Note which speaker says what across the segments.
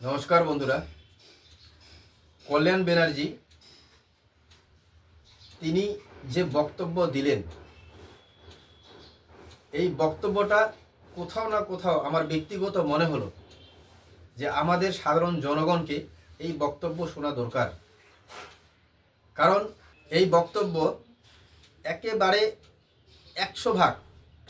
Speaker 1: नमस्कार बंधुरा कल्याण बनर्जी तिनी जे बक्तव्य दिलेन এই বক্তব্যটা কোথাও না কোথাও আমার ব্যক্তিগত মনে হলো যে আমাদের সাধারণ জনগণকে এই বক্তব্য শোনা দরকার। কারণ এই বক্তব্য একেবারে 100%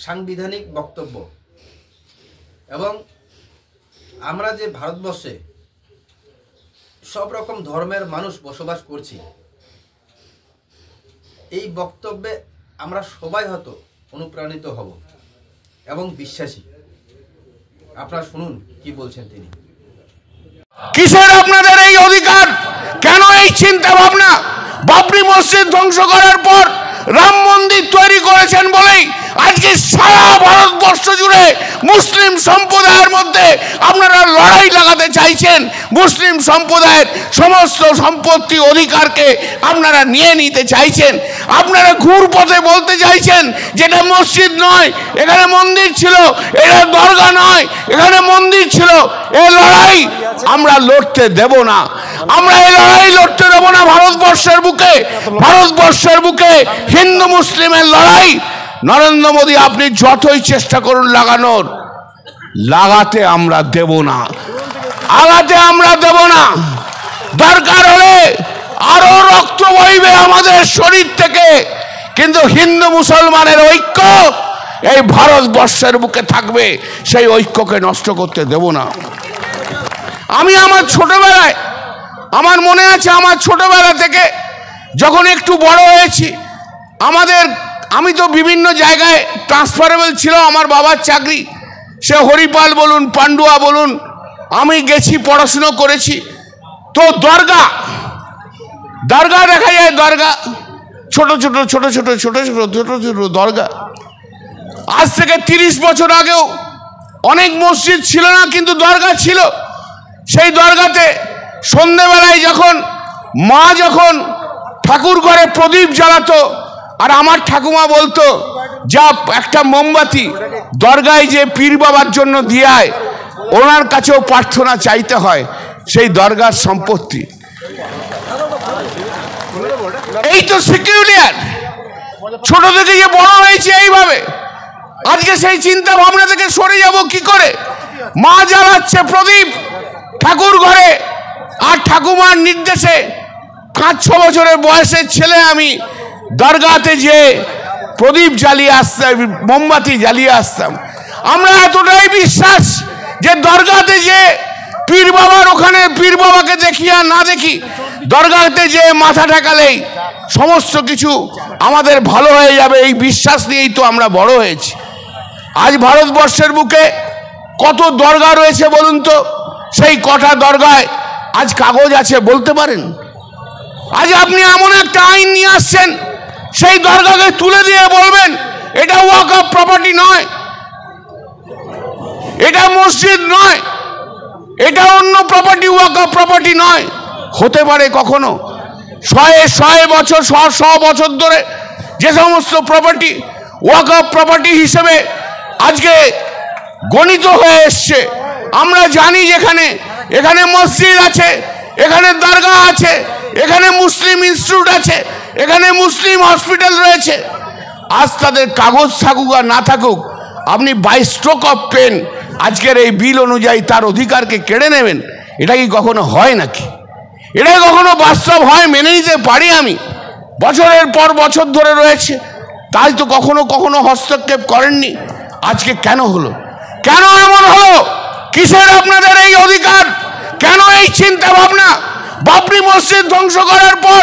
Speaker 1: সাংবিধানিক বক্তব্য এবং আমরা যে ভারতবর্ষে সব রকম ধর্মের মানুষ বসবাস করছি এই বক্তব্যে আমরা সবাই হয়তো অনুপ্রাণিত হব এবং বিশ্বাসী। আপনারা শুনুন কি বলছেন তিনি।
Speaker 2: কিসের আপনাদের এই অধিকার, কেন এই চিন্তা ভাবনা? বাবরি মসজিদ ধ্বংস করার পর রাম মন্দির তৈরি করেছেন বলেই আজকে সারা ভারতবর্ষ জুড়ে মুসলিম সম্প্রদায়ের মধ্যে আপনারা লড়াই লাগাতে চাইছেন। মুসলিম সম্প্রদায়ের সমস্ত সম্পত্তি অধিকারকে আপনারা নিয়ে নিতে চাইছেন। আপনারা ঘুরপথে বলতে চাইছেন যেটা মসজিদ নয়, এখানে মন্দির ছিল, এটা দরগা নয়, এখানে মন্দির ছিল। এই লড়াই আমরা লড়তে দেব না, আমরা এই লড়াই লড়তে দেব না। ভারতবর্ষের বুকে হিন্দু মুসলিমের লড়াই নরেন্দ্র মোদী আপনি যতই চেষ্টা করুন লাগাতে আমরা দেব না, আগাতে আমরা দেব না। দরকার হলে আরো রক্ত বইবে আমাদের শরীর থেকে, কিন্তু হিন্দু মুসলমানের ঐক্য এই ভারতবর্ষের বুকে থাকবে, সেই ঐক্যকে নষ্ট করতে দেব না। আমি আমার ছোটবেলায়, আমার মনে আছে আমার ছোটবেলা থেকে যখন একটু বড় হয়েছি, আমি তো বিভিন্ন জায়গায় ট্রান্সফারেবল ছিল আমার বাবার চাকরি, সে হরিপাল বলুন পান্ডুয়া বলুন, আমি গেছি পড়াশুনো করেছি। তো দরগা দেখা যায়, দরগা ছোট দরগা। আজ থেকে 30 বছর আগেও অনেক মসজিদ ছিল না, কিন্তু দরগা ছিল। সেই দরগাতে সন্ধ্যেবেলায় যখন মা ঠাকুর ঘরে প্রদীপ জ্বালাতো, আর আমার ঠাকুমা বলতো যা একটা মোমবাতি দরগায় যে পীর বাবার জন্য দিয়ে আয়, ওনার কাছেও প্রার্থনা চাইতে হয়, সেই দরগার সম্পত্তি। এই তো সিকিউরিয়ার ছোট থেকে যে বড় হয়েছে এইভাবে, আজকে সেই চিন্তা ভাবনা থেকে সরে যাব কি করে? মা জ্বালাচ্ছে প্রদীপ ঠাকুর ঘরে, আর ঠাকুমার নির্দেশে 5-6 বছরের বয়সের ছেলে আমি দরগাতে যে প্রদীপ জ্বালিয়ে আসতাম, মোমবাতি জ্বালিয়ে আসতাম। আমরা এতটাই বিশ্বাস যে দরগাতে যে পীর বাবার, ওখানে পীর বাবাকে দেখি আর না দেখি, দরগাতে যে মাথা ঠেকালেই সমস্ত কিছু আমাদের ভালো হয়ে যাবে, এই বিশ্বাস নিয়েই তো আমরা বড় হয়েছি। আজ ভারতবর্ষের বুকে কত দরগা রয়েছে বলুন তো? সেই কটা দরগায় আজ কাগজ আছে বলতে পারেন? আজ আপনি এমন একটা আইন নিয়ে আসছেন, সেই দরগাকে তুলে দিয়ে বলবেন এটা ওয়াকফ প্রপার্টি নয়, এটা মসজিদ নয়, এটা অন্য প্রপার্টি, ওয়াকফ প্রপার্টি নয়। হতে পারে কখনো? 100 বছর ধরে যে সমস্ত প্রপার্টি ওয়াকফ প্রপার্টি হিসেবে আজকে গণিত হয়ে এসছে, আমরা জানি যেখানে এখানে মসজিদ আছে, এখানে দরগা আছে, এখানে মুসলিম ইনস্টিটিউট আছে, এখানে মুসলিম হসপিটাল রয়েছে। আজ তাদের কাগজ থাকুক আর না থাকুক, আপনি বাই স্ট্রোক অফ পেন আজকের এই বিল অনুযায়ী তার অধিকারকে কেড়ে নেবেন, এটা কি কখনো হয় নাকি? এটা কখনো বাস্তব হয়? মেনে নিতে পারি আমি। বছরের পর বছর ধরে রয়েছে, তাই তো কখনো হস্তক্ষেপ করেননি। আজকে কেন হলো? কেন এমন হলো? কিসের আপনাদের এই অধিকার, কেন এই চিন্তা ভাবনা? বাবরি মসজিদ ধ্বংস করার পর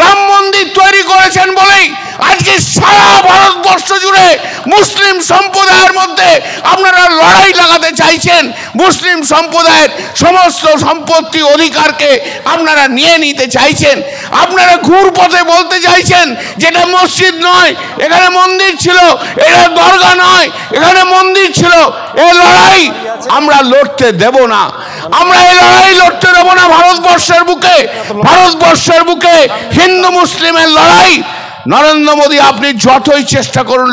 Speaker 2: রাম মন্দির তৈরি করেছেন বলেই আজকে সারা ভারতবর্ষ জুড়ে মুসলিম সম্প্রদায়ের মধ্যে আপনারা লড়াই লাগাতে চাইছেন। মুসলিম সম্প্রদায়ের সমস্ত সম্পত্তি অধিকারকে আপনারা নিয়ে নিতে চাইছেন। আপনারা ঘুরপথে বলতে চাইছেন যেটা মসজিদ নয়, এখানে মন্দির ছিল, এটা দরগা নয়, এখানে মন্দির ছিল। এই লড়াই আমরা লড়তে দেব না, আমরা এই লড়াই লড়তে দেব না। ভারতবর্ষের বুকে হিন্দু মুসলিমের লড়াই নরেন্দ্র মোদী আপনি যতই চেষ্টা করুন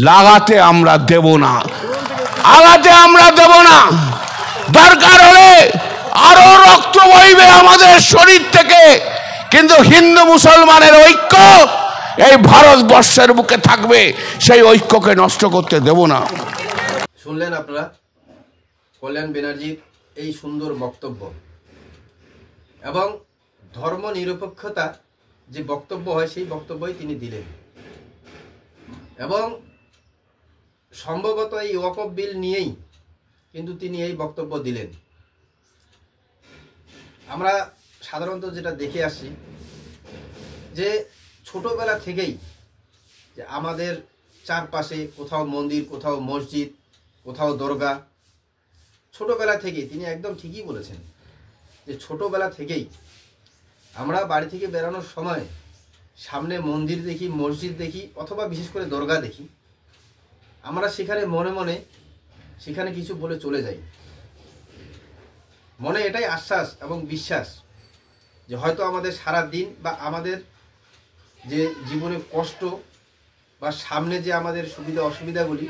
Speaker 2: লাগাতে আমরা দেব না, আগাতে আমরা দেব না। দরকার হলে আরো রক্ত বইবে আমাদের শরীর থেকে, কিন্তু হিন্দু মুসলমানের ঐক্য এই ভারতবর্ষের বুকে থাকবে, সেই ঐক্যকে নষ্ট করতে দেব না।
Speaker 1: শুনলেন আপনারা কল্যাণ ব্যানার্জির এই সুন্দর বক্তব্য, এবং ধর্ম নিরপেক্ষতা যে বক্তব্য হয় সেই বক্তব্যই তিনি দিলেন, এবং সম্ভবত এই ওয়াকফ বিল নিয়েই কিন্তু তিনি এই বক্তব্য দিলেন। আমরা সাধারণত যেটা দেখে আসছি যে ছোটবেলা থেকেই যে আমাদের চারপাশে কোথাও মন্দির, কোথাও মসজিদ, কোথাও দরগা, ছোটবেলা থেকেই তিনি একদম ঠিকই বলেছেন যে ছোটবেলা থেকেই আমরা বাড়ি থেকে বেরানোর সময় সামনে মন্দির দেখি, মসজিদ দেখি, অথবা বিশেষ করে দরগা দেখি, আমরা সেখানে মনে মনে সেখানে কিছু বলে চলে যাই। মনে এটাই আশ্বাস এবং বিশ্বাস যে হয়তো আমাদের সারা দিন বা আমাদের যে জীবনে কষ্ট বা সামনে যে আমাদের সুবিধা অসুবিধাগুলি,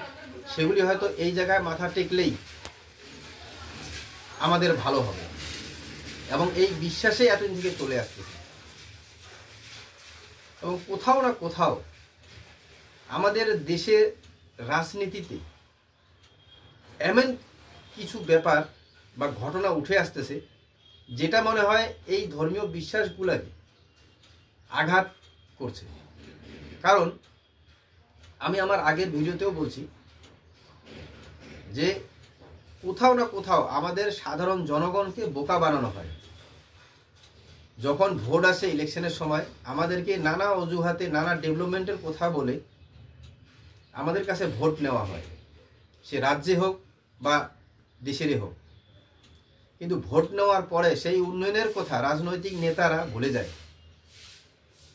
Speaker 1: সেগুলি হয়তো এই জায়গায় মাথা টেকলেই আমাদের ভালো হবে, এবং এই বিশ্বাসেই এতদিন থেকে চলে আসতেছে। এবং কোথাও না কোথাও আমাদের দেশের রাজনীতিতে এমন কিছু ব্যাপার বা ঘটনা উঠে আসতেছে যেটা মনে হয় এই ধর্মীয় বিশ্বাসগুলোকে আঘাত করছে। কারণ আমি আমার আগের ভিডিওতেও বলছি যে কোথাও না কোথাও আমাদের সাধারণ জনগণকে বোকা বানানো হয়। যখন ভোট আসে ইলেকশনের সময় আমাদেরকে নানা অজুহাতে নানা ডেভেলপমেন্টের কথা বলে আমাদের কাছে ভোট নেওয়া হয়, সে রাজ্যে হোক বা দেশেরই হোক। কিন্তু ভোট নেওয়ার পরে সেই উন্নয়নের কথা রাজনৈতিক নেতারা ভুলে যায়,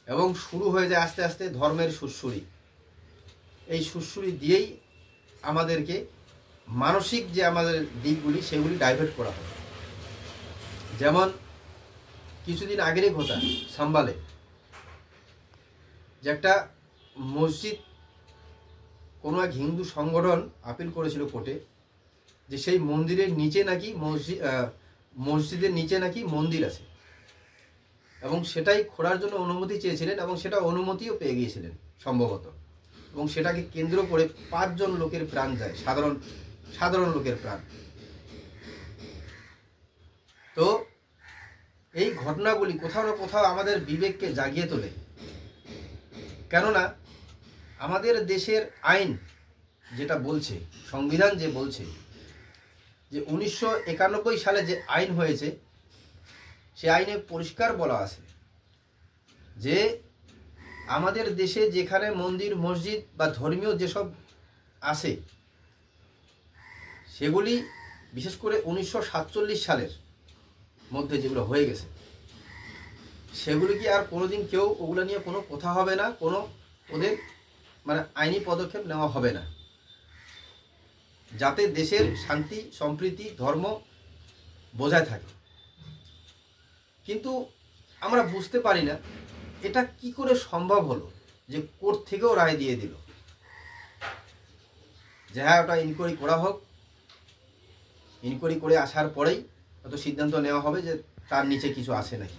Speaker 1: এবং শুরু হয়ে যায় আস্তে আস্তে ধর্মের সুরসুরি। এই সুরসুরি দিয়েই আমাদেরকে মানসিক যে আমাদের দিকগুলি সেগুলি ডাইভার্ট করা হয়। যেমন কিছুদিন আগেরই ঘটা সাম্বালে যে একটা মসজিদ, কোনো এক হিন্দু সংগঠন আপিল করেছিল কোর্টে যে সেই মন্দিরের নিচে নাকি মসজিদের নিচে নাকি মন্দির আছে, এবং সেটাই খোঁড়ার জন্য অনুমতি চেয়েছিলেন, এবং সেটা অনুমতিও পেয়ে গিয়েছিলেন সম্ভবত। এবং সেটাকে কেন্দ্র করে 5 জন লোকের প্রাণ যায়, সাধারণ লোকের প্রাণ। তো এই ঘটনাগুলি কোথাও না কোথাও আমাদের বিবেককে জাগিয়ে তোলে। কেননা আমাদের দেশের আইন যেটা বলছে, সংবিধান যে বলছে যে 1991 সালে যে আইন হয়েছে, সে আইনে পরিষ্কার বলা আছে যে আমাদের দেশে যেখানে মন্দির, মসজিদ বা ধর্মীয় যেসব আছে সেগুলি বিশেষ করে 1947 সালের মধ্যে যেগুলো হয়ে গেছে, সেগুলি কি আর কোনোদিন কেউ ওগুলো নিয়ে কোনো কথা হবে না, কোনো ওদের মানে আইনি পদক্ষেপ নেওয়া হবে না, যাতে দেশের শান্তি, সম্প্রীতি, ধর্ম বজায় থাকে। কিন্তু আমরা বুঝতে পারি না এটা কি করে সম্ভব হলো যে কোর্ট থেকেও রায় দিয়ে দিল যে হ্যাঁ ওটা ইনকোয়ারি করা হোক, ইনকোয়ারি করে আসার পরেই হয়তো সিদ্ধান্ত নেওয়া হবে যে তার নিচে কিছু আছে নাকি।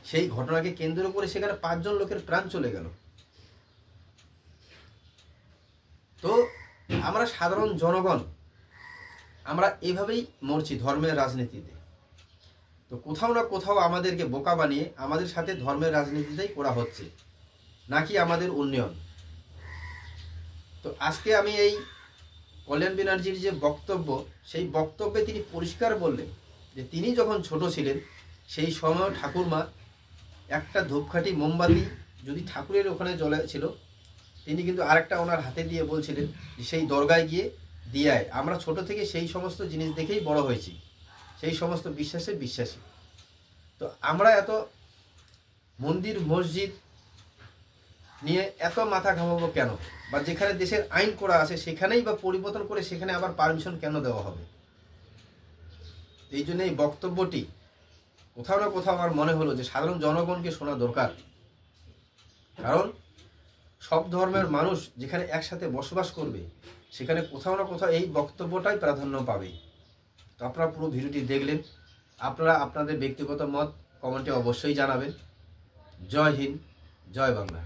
Speaker 1: সেই ঘটনাকে কেন্দ্র করে সেখানে 5 জন লোকের প্রাণ চলে গেল। তো আমরা সাধারণ জনগণ আমরা এভাবেই মরছি ধর্মের রাজনীতিতে। তো কোথাও না কোথাও আমাদেরকে বোকা বানিয়ে আমাদের সাথে ধর্মের রাজনীতিটাই করা হচ্ছে, নাকি আমাদের উন্নয়ন। তো আজকে আমি এই কল্যাণ ব্যানার্জির যে বক্তব্য, সেই বক্তব্যে তিনি পরিষ্কার বললেন যে তিনি যখন ছোট ছিলেন সেই সময় ঠাকুরমা একটা ধূপকাঠি মোমবাতি যদি ঠাকুরের ওখানে জ্বলে ছিল, তিনি কিন্তু আরেকটা ওনার হাতে দিয়ে বলছিলেন যে সেই দরগায় গিয়ে দিয়ে আয়। আমরা ছোট থেকে সেই সমস্ত জিনিস দেখেই বড় হয়েছি, সেই সমস্ত বিশ্বাসে বিশ্বাসী। তো আমরা এত মন্দির, মসজিদ নিয়ে এত মাথা ঘামাবো কেন? বা যেখানে দেশের আইন করা আছে সেখানেই বা পরিবর্তন করে সেখানে আবার পারমিশন কেন দেওয়া হবে? এই জন্য এই বক্তব্যটি কোথাও না কোথাও আমার মনে হলো যে সাধারণ জনগণকে শোনা দরকার। কারণ সব ধর্মের মানুষ যেখানে একসাথে বসবাস করবে সেখানে কোথাও না কোথাও এই বক্তব্যটাই প্রাধান্য পাবে। তো আপনারা পুরো ভিডিওটি দেখলেন, আপনারা আপনাদের ব্যক্তিগত মত কমেন্টে অবশ্যই জানাবেন। জয় হিন্দ, জয় বাংলা।